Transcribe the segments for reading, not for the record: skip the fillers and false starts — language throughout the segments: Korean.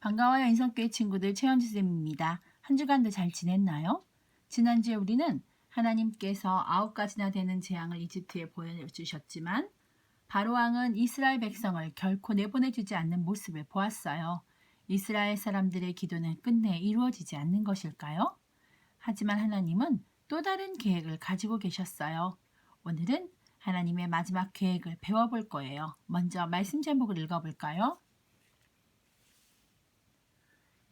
반가워요, 인성교회 친구들. 최현주쌤입니다. 한 주간도 잘 지냈나요? 지난주에 우리는 하나님께서 9가지나 되는 재앙을 이집트에 보여주셨지만 바로왕은 이스라엘 백성을 결코 내보내주지 않는 모습을 보았어요. 이스라엘 사람들의 기도는 끝내 이루어지지 않는 것일까요? 하지만 하나님은 또 다른 계획을 가지고 계셨어요. 오늘은 하나님의 마지막 계획을 배워볼 거예요. 먼저 말씀 제목을 읽어볼까요?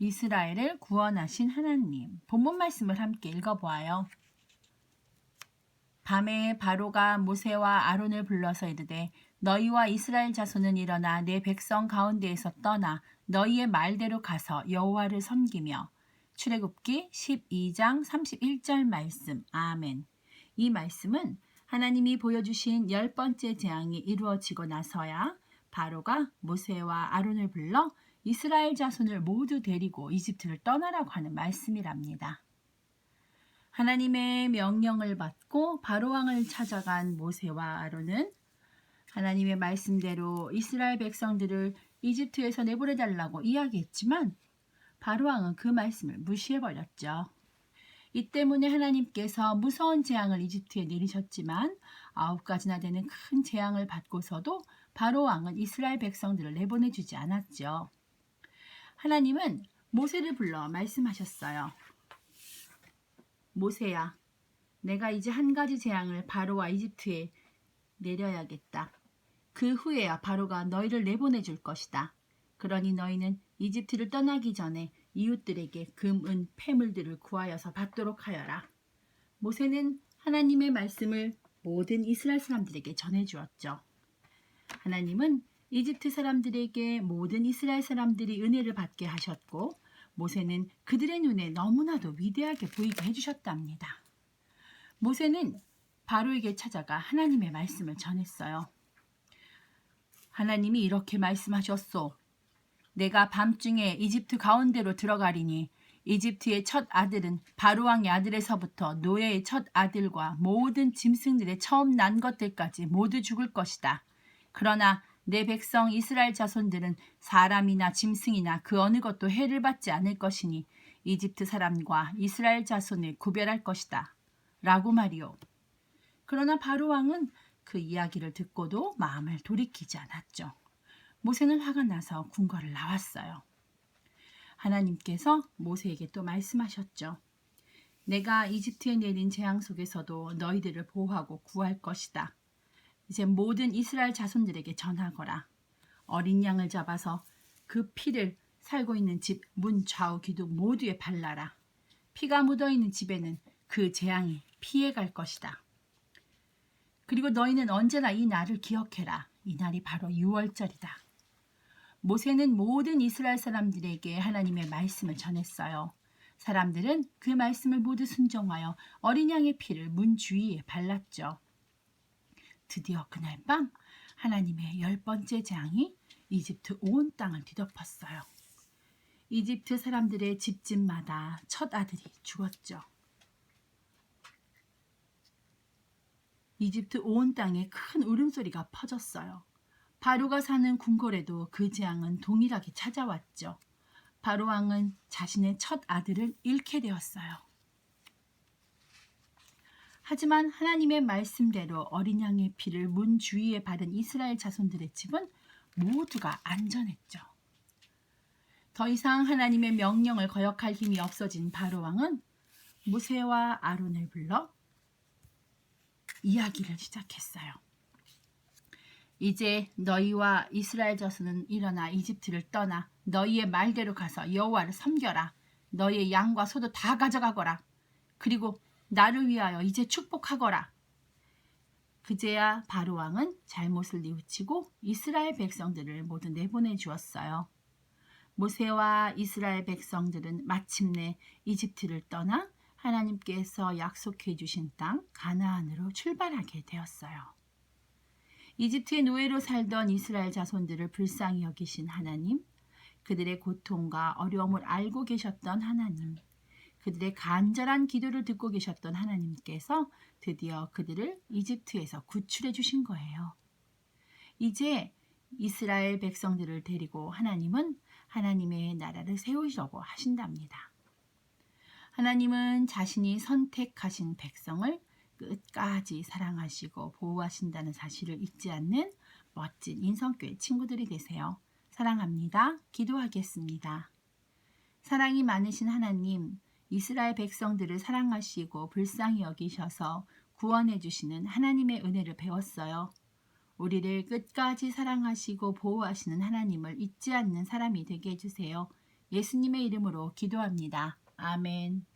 이스라엘을 구원하신 하나님. 본문 말씀을 함께 읽어보아요. 밤에 바로가 모세와 아론을 불러서 이르되 너희와 이스라엘 자손은 일어나 내 백성 가운데에서 떠나 너희의 말대로 가서 여호와를 섬기며. 출애굽기 12장 31절 말씀. 아멘. 이 말씀은 하나님이 보여주신 10번째 재앙이 이루어지고 나서야 바로가 모세와 아론을 불러 이스라엘 자손을 모두 데리고 이집트를 떠나라고 하는 말씀이랍니다. 하나님의 명령을 받고 바로왕을 찾아간 모세와 아론은 하나님의 말씀대로 이스라엘 백성들을 이집트에서 내보내달라고 이야기했지만 바로왕은 그 말씀을 무시해버렸죠. 이 때문에 하나님께서 무서운 재앙을 이집트에 내리셨지만 9가지나 되는 큰 재앙을 받고서도 바로왕은 이스라엘 백성들을 내보내주지 않았죠. 하나님은 모세를 불러 말씀하셨어요. 모세야, 내가 이제 한 가지 재앙을 바로와 이집트에 내려야겠다. 그 후에야 바로가 너희를 내보내줄 것이다. 그러니 너희는 이집트를 떠나기 전에 이웃들에게 금, 은, 폐물들을 구하여서 받도록 하여라. 모세는 하나님의 말씀을 모든 이스라엘 사람들에게 전해주었죠. 하나님은 이집트 사람들에게 모든 이스라엘 사람들이 은혜를 받게 하셨고 모세는 그들의 눈에 너무나도 위대하게 보이게 해주셨답니다. 모세는 바로에게 찾아가 하나님의 말씀을 전했어요. 하나님이 이렇게 말씀하셨소. 내가 밤중에 이집트 가운데로 들어가리니 이집트의 첫 아들은 바로왕의 아들에서부터 노예의 첫 아들과 모든 짐승들의 처음 난 것들까지 모두 죽을 것이다. 그러나 내 백성 이스라엘 자손들은 사람이나 짐승이나 그 어느 것도 해를 받지 않을 것이니 이집트 사람과 이스라엘 자손을 구별할 것이다. 라고 말이요. 그러나 바로왕은 그 이야기를 듣고도 마음을 돌이키지 않았죠. 모세는 화가 나서 궁궐을 나왔어요. 하나님께서 모세에게 또 말씀하셨죠. 내가 이집트에 내린 재앙 속에서도 너희들을 보호하고 구할 것이다. 이제 모든 이스라엘 자손들에게 전하거라. 어린 양을 잡아서 그 피를 살고 있는 집 문 좌우 기둥 모두에 발라라. 피가 묻어있는 집에는 그 재앙이 피해갈 것이다. 그리고 너희는 언제나 이 날을 기억해라. 이 날이 바로 6월절이다. 모세는 모든 이스라엘 사람들에게 하나님의 말씀을 전했어요. 사람들은 그 말씀을 모두 순종하여 어린 양의 피를 문 주위에 발랐죠. 드디어 그날 밤 하나님의 10번째 재앙이 이집트 온 땅을 뒤덮었어요. 이집트 사람들의 집집마다 첫 아들이 죽었죠. 이집트 온 땅에 큰 울음소리가 퍼졌어요. 바로가 사는 궁궐에도 그 재앙은 동일하게 찾아왔죠. 바로왕은 자신의 첫 아들을 잃게 되었어요. 하지만 하나님의 말씀대로 어린 양의 피를 문 주위에 바른 이스라엘 자손들의 집은 모두가 안전했죠. 더 이상 하나님의 명령을 거역할 힘이 없어진 바로왕은 모세와 아론을 불러 이야기를 시작했어요. 이제 너희와 이스라엘 자손은 일어나 이집트를 떠나 너희의 말대로 가서 여호와를 섬겨라. 너희의 양과 소도 다 가져가거라. 그리고 나를 위하여 이제 축복하거라. 그제야 바로왕은 잘못을 뉘우치고 이스라엘 백성들을 모두 내보내 주었어요. 모세와 이스라엘 백성들은 마침내 이집트를 떠나 하나님께서 약속해 주신 땅 가나안으로 출발하게 되었어요. 이집트의 노예로 살던 이스라엘 자손들을 불쌍히 여기신 하나님, 그들의 고통과 어려움을 알고 계셨던 하나님, 그들의 간절한 기도를 듣고 계셨던 하나님께서 드디어 그들을 이집트에서 구출해 주신 거예요. 이제 이스라엘 백성들을 데리고 하나님은 하나님의 나라를 세우시려고 하신답니다. 하나님은 자신이 선택하신 백성을 끝까지 사랑하시고 보호하신다는 사실을 잊지 않는 멋진 인성교회 친구들이 되세요. 사랑합니다. 기도하겠습니다. 사랑이 많으신 하나님, 이스라엘 백성들을 사랑하시고 불쌍히 여기셔서 구원해 주시는 하나님의 은혜를 배웠어요. 우리를 끝까지 사랑하시고 보호하시는 하나님을 잊지 않는 사람이 되게 해주세요. 예수님의 이름으로 기도합니다. 아멘.